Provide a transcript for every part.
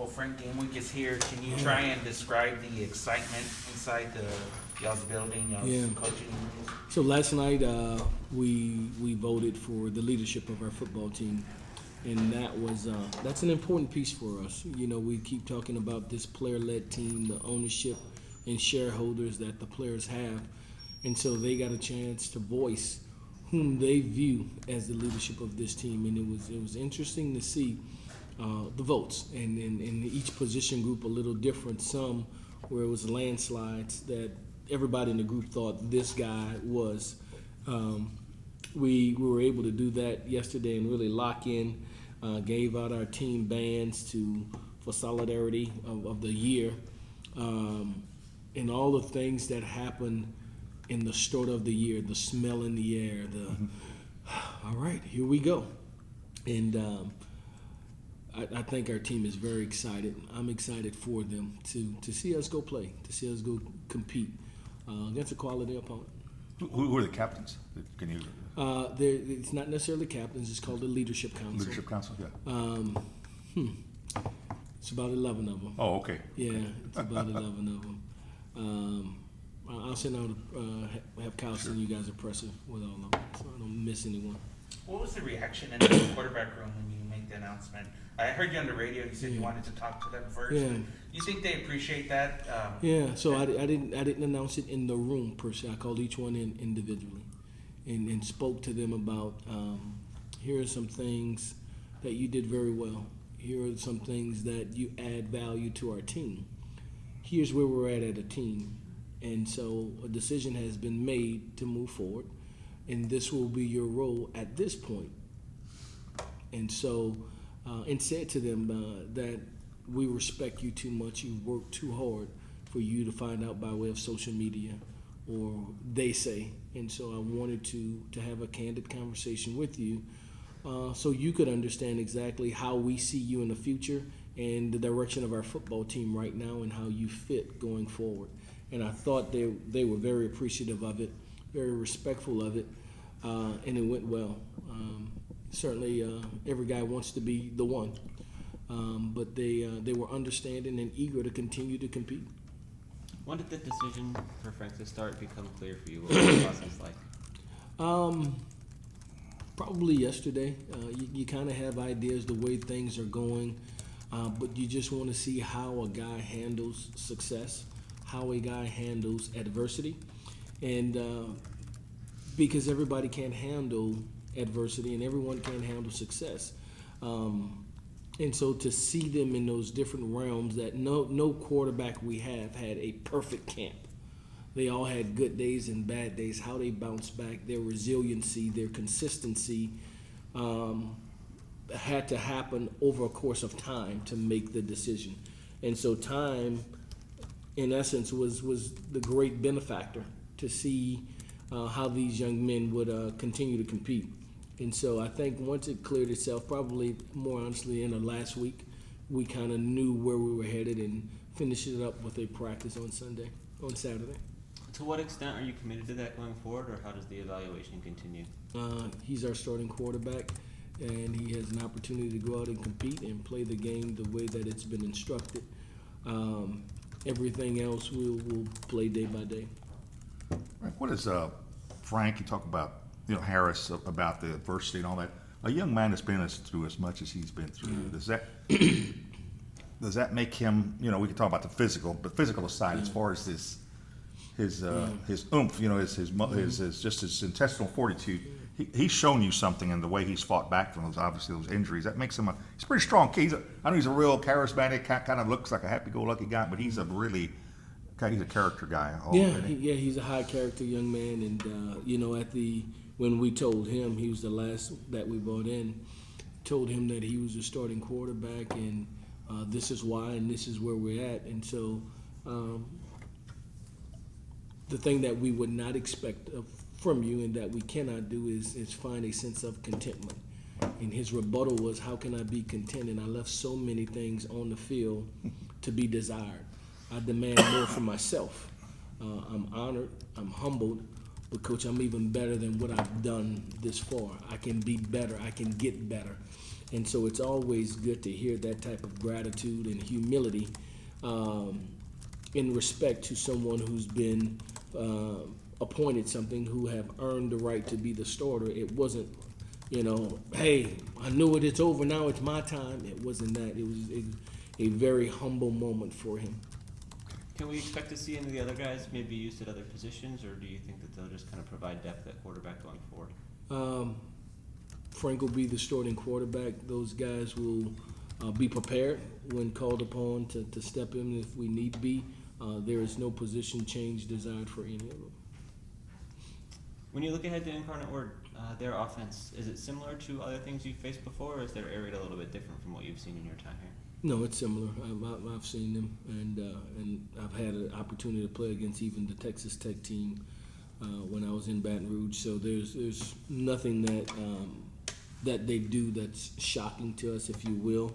Well, Frank, game week is here. Can you try and describe the excitement inside y'all's building, y'all's coaching rooms? So last night we voted for the leadership of our football team, and that's an important piece for us. You know, we keep talking about this player-led team, the ownership and shareholders that the players have, and so they got a chance to voice whom they view as the leadership of this team, and it was interesting to see the votes, and in each position group a little different. Some where it was landslides that everybody in the group thought this guy was. We were able to do that yesterday and really lock in. Gave out our team bands for solidarity of the year, and all the things that happened in the start of the year, the smell in the air, all right, here we go. And I think our team is very excited. I'm excited for them to see us go play, to see us go compete against a quality opponent. Who are the captains? Can you? It's not necessarily captains. It's called the Leadership Council. Leadership Council, yeah. It's about 11 of them. Oh, okay. Yeah, it's about 11 of them. I'll send out have Kyle send you guys a presser with all of them, so I don't miss anyone. What was the reaction in the quarterback room when you made the announcement? I heard you on the radio. You said you wanted to talk to them first. Yeah. Do you think they appreciate that? So I didn't announce it in the room per se. I called each one in individually, and spoke to them about here are some things that you did very well. Here are some things that you add value to our team. Here's where we're at a team, and so a decision has been made to move forward, and this will be your role at this point. And so. And said to them that we respect you too much. You've worked too hard for you to find out by way of social media, or they say. And so I wanted to have a candid conversation with you, so you could understand exactly how we see you in the future and the direction of our football team right now and how you fit going forward. And I thought they were very appreciative of it, very respectful of it, and it went well. Certainly, every guy wants to be the one, but they were understanding and eager to continue to compete. When did the decision for Frank to start become clear for you? What was the process like? Probably yesterday. You kind of have ideas the way things are going, but you just want to see how a guy handles success, how a guy handles adversity, and because everybody can't handle adversity and everyone can't handle success, and so to see them in those different realms, that no quarterback we have had a perfect camp. They all had good days and bad days. How they bounce back, their resiliency, their consistency had to happen over a course of time to make the decision. And so time, in essence, was the great benefactor to see how these young men would continue to compete. And so I think once it cleared itself, probably more honestly in the last week, we kind of knew where we were headed and finished it up with a practice on Saturday. To what extent are you committed to that going forward, or how does the evaluation continue? He's our starting quarterback, and he has an opportunity to go out and compete and play the game the way that it's been instructed. Everything else we'll play day by day. What is Frank? You talk about Harris about the adversity and all that. A young man that's been through as much as he's been through. Does that make him? We can talk about the physical aside, as far as his oomph. His intestinal fortitude. He's shown you something in the way he's fought back from those injuries. That makes him he's a pretty strong kid. I know he's a real charismatic, kind of looks like a happy-go-lucky guy, but he's a character guy. He's a high character young man, and when we told him he was the last that we brought in, told him that he was a starting quarterback, and this is why, and this is where we're at. And so the thing that we would not expect from you and that we cannot do is find a sense of contentment. And his rebuttal was, how can I be content? And I left so many things on the field to be desired. I demand more for myself. I'm honored, I'm humbled, but Coach, I'm even better than what I've done this far. I can be better. I can get better. And so it's always good to hear that type of gratitude and humility in respect to someone who's been appointed something, who have earned the right to be the starter. It wasn't, hey, I knew it, it's over, now it's my time. It wasn't that. It was a very humble moment for him. Can we expect to see any of the other guys maybe used at other positions, or do you think that they'll just kind of provide depth at quarterback going forward? Frank will be the starting quarterback. Those guys will be prepared when called upon to step in if we need be. There is no position change desired for any of them. When you look ahead to Incarnate Word, their offense, is it similar to other things you've faced before, or is their area a little bit different from what you've seen in your time here? No, it's similar. I've seen them, and I've had an opportunity to play against even the Texas Tech team when I was in Baton Rouge. So there's nothing that they do that's shocking to us, if you will.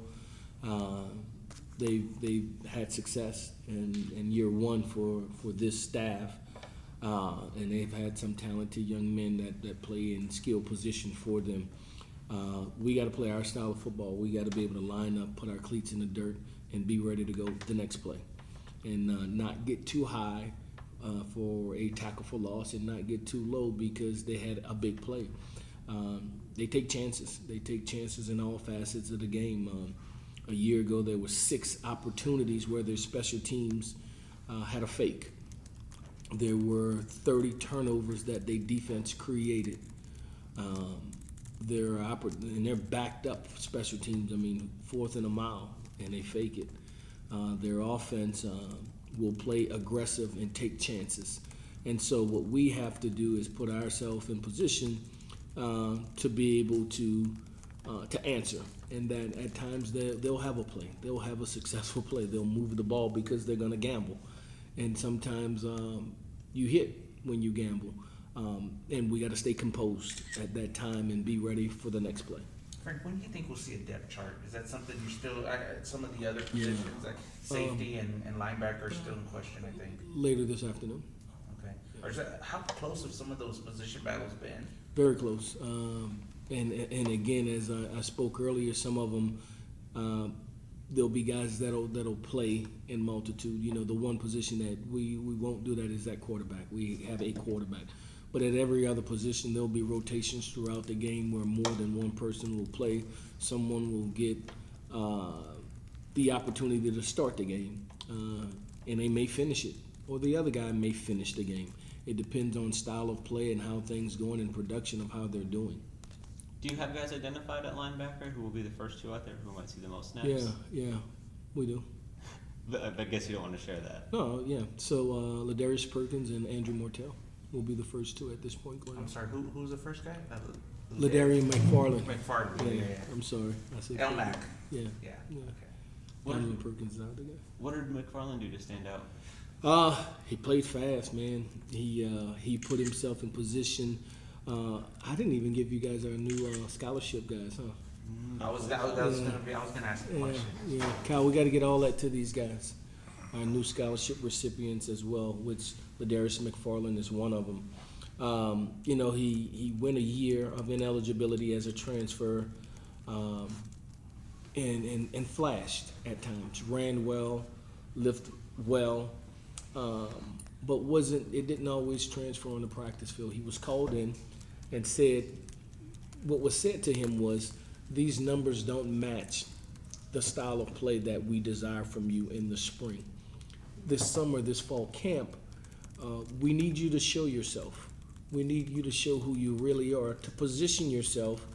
They've had success in year one for this staff, and they've had some talented young men that play in skill position for them. We got to play our style of football. We got to be able to line up, put our cleats in the dirt, and be ready to go the next play, and not get too high for a tackle for loss, and not get too low because they had a big play. They take chances. They take chances in all facets of the game. A year ago, there were 6 opportunities where their special teams had a fake. There were 30 turnovers that their defense created. They're backed up special teams. I mean, 4th and a mile, and they fake it. Their offense will play aggressive and take chances. And so what we have to do is put ourselves in position to be able to answer. And that at times they'll have a play. They'll have a successful play. They'll move the ball because they're going to gamble. And sometimes you hit when you gamble. And we got to stay composed at that time and be ready for the next play. Frank, when do you think we'll see a depth chart? Is that something you're still, some of the other positions, like safety and linebacker are still in question, I think? Later this afternoon. Okay. Or is that, how close have some of those position battles been? Very close. And again, as I spoke earlier, some of them, there'll be guys that'll play in multitude. The one position that we won't do that is that quarterback. We have a quarterback. But at every other position, there'll be rotations throughout the game where more than one person will play. Someone will get the opportunity to start the game, and they may finish it, or the other guy may finish the game. It depends on style of play and how things going in production of how they're doing. Do you have guys identified at linebacker who will be the first 2 out there who might see the most snaps? Yeah, we do. But I guess you don't want to share that. No, yeah. So Ladarius Perkins and Andrew Mortel will be the first 2 at this point, Glenn. I'm sorry, who's the first guy? Ladarius McFarland. McFarland, yeah. I'm sorry. I said Elmac. Yeah. Yeah. What, Andrew Perkins is out the guy. what did McFarland do to stand out? He played fast, man. He put himself in position. I didn't even give you guys our new scholarship guys, huh? I was gonna ask a question. Yeah, Kyle, we got to get all that to these guys. Our new scholarship recipients as well, which Ladarius McFarland is one of them. He went a year of ineligibility as a transfer, and flashed at times. Ran well, lifted well, but it didn't always transfer on the practice field. He was called in and what was said to him was, these numbers don't match the style of play that we desire from you in the spring. This summer, this fall camp, we need you to show yourself. We need you to show who you really are, to position yourself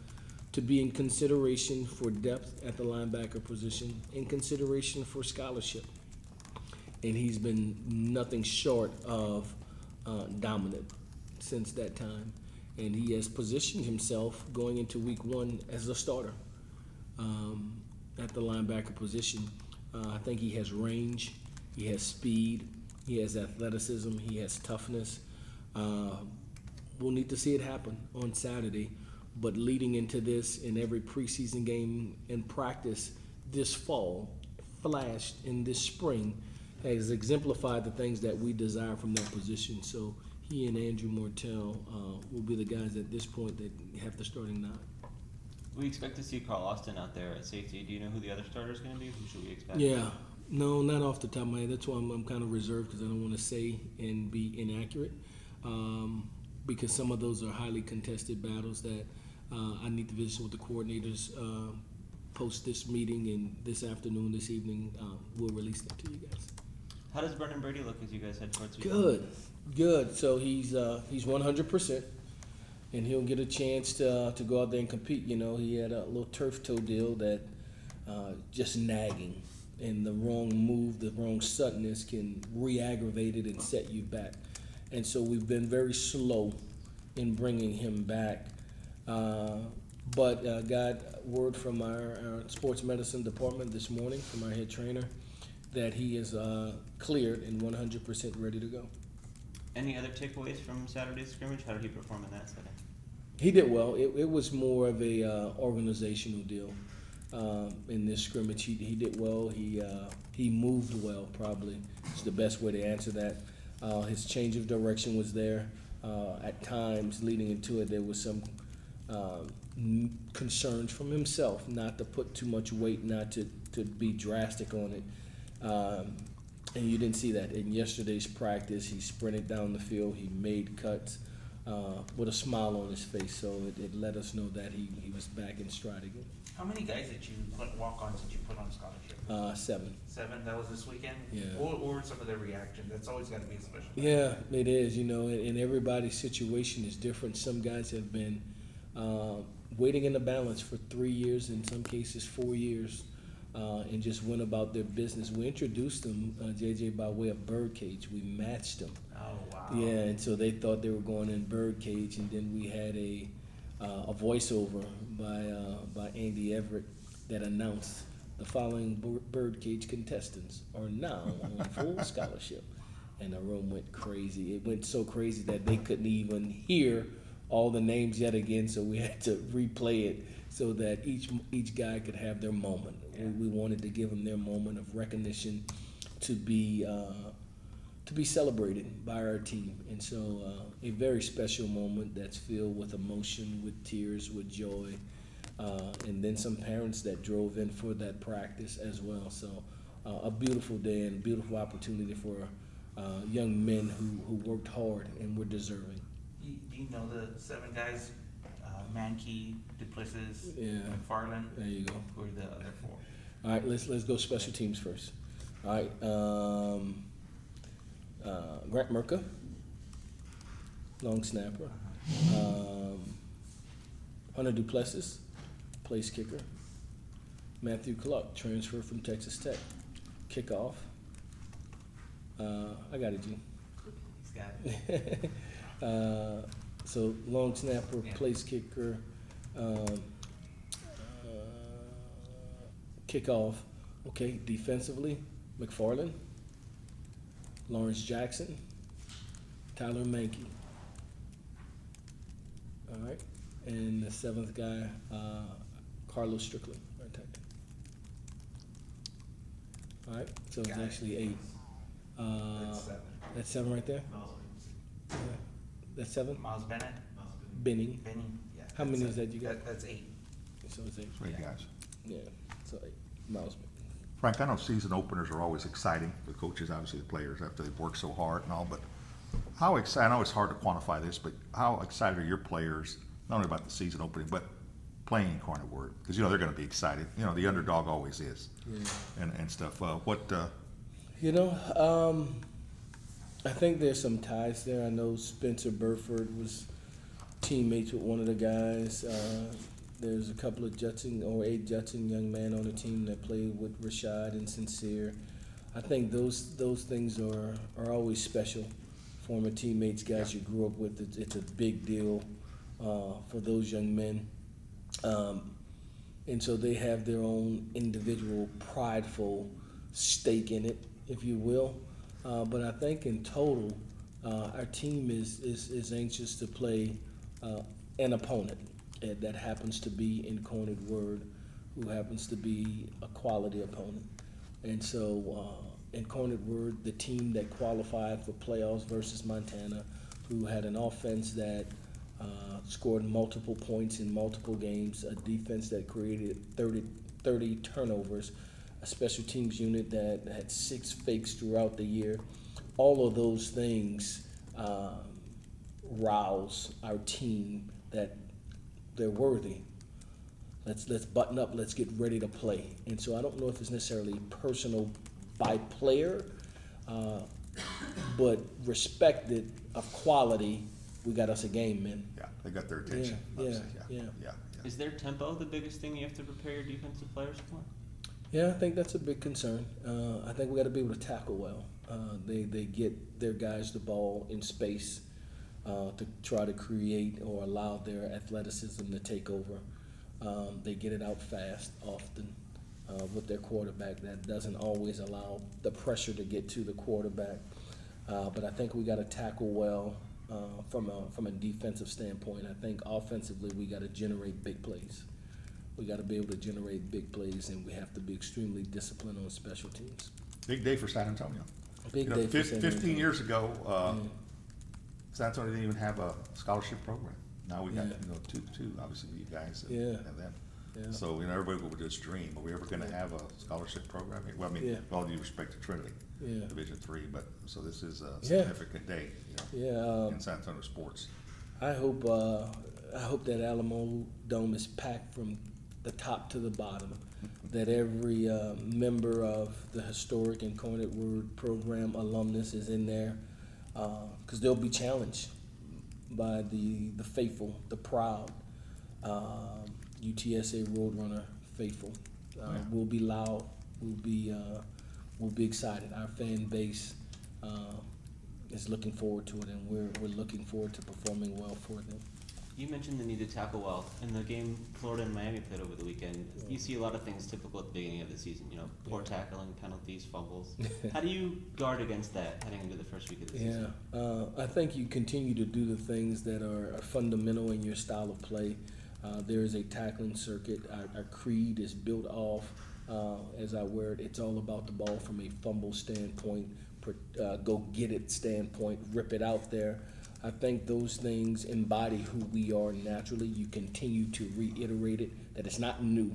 to be in consideration for depth at the linebacker position, in consideration for scholarship. And he's been nothing short of dominant since that time. And he has positioned himself going into week 1 as a starter at the linebacker position. I think he has range, he has speed, he has athleticism, he has toughness. We'll need to see it happen on Saturday. But leading into this, in every preseason game and practice this fall, flashed in this spring, has exemplified the things that we desire from that position. So he and Andrew Mortel will be the guys at this point that have the starting nine. We expect to see Carl Austin out there at safety. Do you know who the other starter is going to be? Who should we expect? Yeah, no, not off the top of my head. That's why I'm kind of reserved, because I don't want to say and be inaccurate, because some of those are highly contested battles that I need to visit with the coordinators post this meeting, and this afternoon, this evening, we'll release them to you guys. How does Brendan Brady look as you guys head towards? Good. So he's 100%. And he'll get a chance to go out there and compete. You know, he had a little turf toe deal that just nagging, and the wrong move, the wrong suddenness can re-aggravate it and set you back. And so we've been very slow in bringing him back. But got word from our sports medicine department this morning from our head trainer that he is cleared and 100% ready to go. Any other takeaways from Saturday's scrimmage? How did he perform in that setting? He did well. It was more of a organizational deal in this scrimmage. He did well. He moved well. Probably is the best way to answer that. His change of direction was there. At times, leading into it, there was some concerns from himself not to put too much weight, not to be drastic on it. And you didn't see that in yesterday's practice. He sprinted down the field. He made cuts with a smile on his face. So it let us know that he was back in stride again. How many guys did you walk-ons did you put on scholarship? 7. 7. That was this weekend. Yeah. What were some of their reactions? That's always got to be a special. Yeah, it is. You know, and everybody's situation is different. Some guys have been waiting in the balance for 3 years, in some cases 4 years. And just went about their business. We introduced them, JJ, by way of birdcage. We matched them. Oh, wow. Yeah, and so they thought they were going in birdcage, and then we had a voiceover by Andy Everett that announced the following birdcage contestants are now on full scholarship. And the room went crazy. It went so crazy that they couldn't even hear all the names yet again, so we had to replay it so that each guy could have their moment. Yeah. We wanted to give them their moment of recognition to be celebrated by our team. And so a very special moment that's filled with emotion, with tears, with joy, and then some parents that drove in for that practice as well. So a beautiful day and a beautiful opportunity for young men who worked hard and were deserving. Do you know the 7 guys? Mankey, Duplessis, yeah. McFarland. There you go. Who are the other 4? All right, let's go special teams first. All right, Grant Merca, long snapper. Hunter Duplessis, place kicker. Matthew Cluck, transfer from Texas Tech, kickoff. I got it, Gene. He's got it. So long snapper, place kicker, kickoff. Okay, defensively, McFarland, Lawrence Jackson, Tyler Mankey. All right, and the 7th guy, Carlos Strickland. All right, so it's actually 8. That's 7. That's 7 right there. That's 7. Miles Bennett. Benning. Yeah. How many is that you got? That's 8. So it's 8. 3 guys. Yeah, so 8. Miles. Frank, I know season openers are always exciting. The coaches, obviously the players, after they've worked so hard and all, but how excited, I know it's hard to quantify this, but how excited are your players, not only about the season opening, but playing Incarnate Word? Because, you know, they're going to be excited. You know, the underdog always is. Yeah. And stuff. I think there's some ties there. I know Spencer Burford was teammates with one of the guys. There's a couple of a Judson young man on the team that played with Rashad and Sincere. I think those things are always special. Former teammates, guys you grew up with. It's a big deal for those young men. And so they have their own individual prideful stake in it, if you will. But I think in total, our team is anxious to play an opponent that happens to be Incarnate Word, who happens to be a quality opponent. And so Incarnate Word, the team that qualified for playoffs versus Montana, who had an offense that scored multiple points in multiple games, a defense that created 30 turnovers, a special teams unit that had 6 fakes throughout the year. All of those things rouse our team that they're worthy. Let's button up. Let's get ready to play. And so I don't know if it's necessarily personal by player, but respected of quality. We got us a game, man. Yeah, they got their attention. Yeah. Is their tempo the biggest thing you have to prepare your defensive players for? Yeah, I think that's a big concern. I think we got to be able to tackle well. They get their guys the ball in space to try to create or allow their athleticism to take over. They get it out fast often with their quarterback. That doesn't always allow the pressure to get to the quarterback. But I think we got to tackle well from a defensive standpoint. I think offensively we got to generate big plays. We got to be able to generate big plays, and we have to be extremely disciplined on special teams. Big day for San Antonio. Big day for San Antonio. 15 years ago, San Antonio didn't even have a scholarship program. Now we got two obviously you guys and them. Yeah. So everybody would just dream. Are we ever going to have a scholarship program? Well, I mean, with all due respect to Trinity, Division III, but so this is a significant day, in San Antonio sports. I hope that Alamo Dome is packed from the top to the bottom. That every member of the historic Incarnate Word program alumnus is in there, because they'll be challenged by the faithful, the proud. UTSA Roadrunner faithful. We'll be loud. We'll be excited. Our fan base is looking forward to it, and we're looking forward to performing well for them. You mentioned the need to tackle well. In the game Florida and Miami played over the weekend, you see a lot of things typical at the beginning of the season. Poor tackling, penalties, fumbles. How do you guard against that heading into the first week of the season? I think you continue to do the things that are fundamental in your style of play. There is a tackling circuit. Our creed is built off, as I wear it. It's all about the ball from a fumble standpoint, go get it standpoint, rip it out there. I think those things embody who we are naturally. You continue to reiterate it, that it's not new,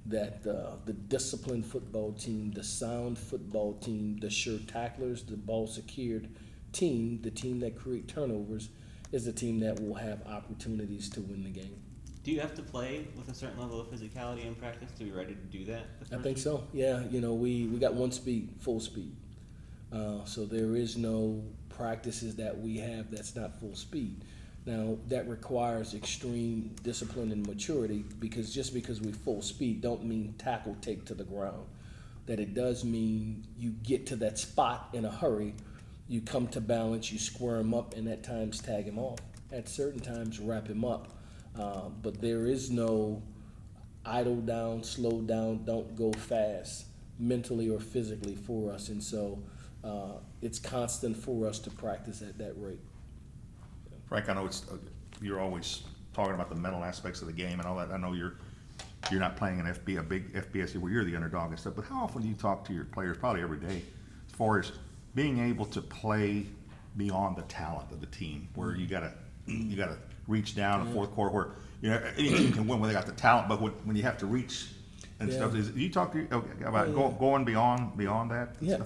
that the disciplined football team, the sound football team, the sure tacklers, the ball secured team, the team that create turnovers, is the team that will have opportunities to win the game. Do you have to play with a certain level of physicality in practice to be ready to do that? I think so. Yeah, we got one speed, full speed. So there is no practices that we have that's not full speed. Now that requires extreme discipline and maturity, because just because we full speed don't mean tackle take to the ground. That it does mean you get to that spot in a hurry, you come to balance, you square him up, and at times tag him off. At certain times wrap him up. But there is no idle down, slow down, don't go fast mentally or physically for us. And so it's constant for us to practice at that rate. Frank, I know you're always talking about the mental aspects of the game and all that. I know you're not playing a big FBS where you're the underdog and stuff, but how often do you talk to your players, probably every day, as far as being able to play beyond the talent of the team, where you gotta reach down in the fourth quarter, where any team can win when they got the talent, but when you have to reach and stuff, do you talk to about going beyond that? Yeah,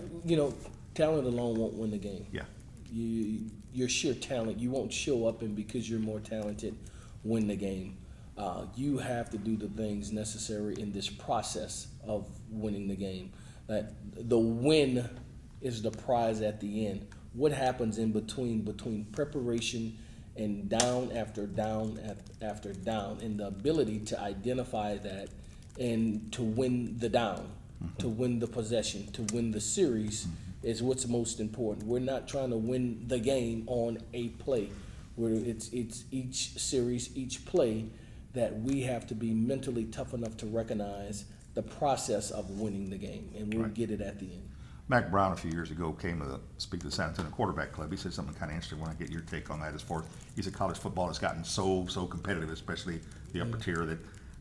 talent alone won't win the game. Yeah. Your sheer talent, you won't show up and because you're more talented, win the game. You have to do the things necessary in this process of winning the game. That the win is the prize at the end. What happens in between preparation and down after down after down, and the ability to identify that and to win the down, to win the possession, to win the series is what's most important. We're not trying to win the game on a play. It's each series, each play that we have to be mentally tough enough to recognize the process of winning the game, and we'll get it at the end. Mac Brown a few years ago came to speak to the San Antonio Quarterback Club. He said something kind of interesting. When I get your take on that, as far as he said, college football has gotten so competitive, especially the upper tier, that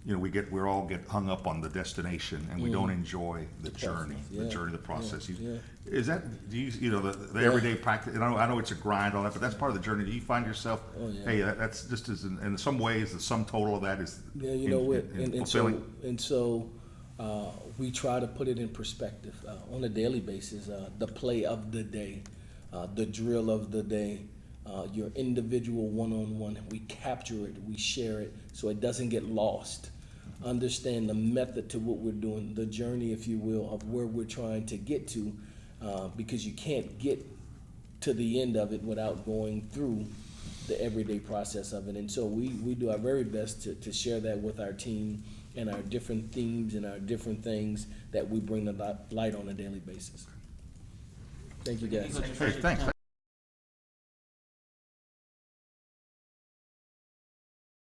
you know, we're all get hung up on the destination, and we don't enjoy the journey, process, the process. yeah. Is that, you know, the everyday practice, and I know it's a grind, all that, but that's part of the journey. Do you find yourself, hey, that's just as, in some ways, the sum total of that is fulfilling? So we try to put it in perspective on a daily basis. The play of the day, the drill of the day, your individual one-on-one. We capture it, we share it, so it doesn't get lost. Understand the method to what we're doing, the journey, if you will, of where we're trying to get to, because you can't get to the end of it without going through the everyday process of it. And so we do our very best to share that with our team and our different themes and our different things that we bring the light on a daily basis. Thank you, guys. Hey, thanks.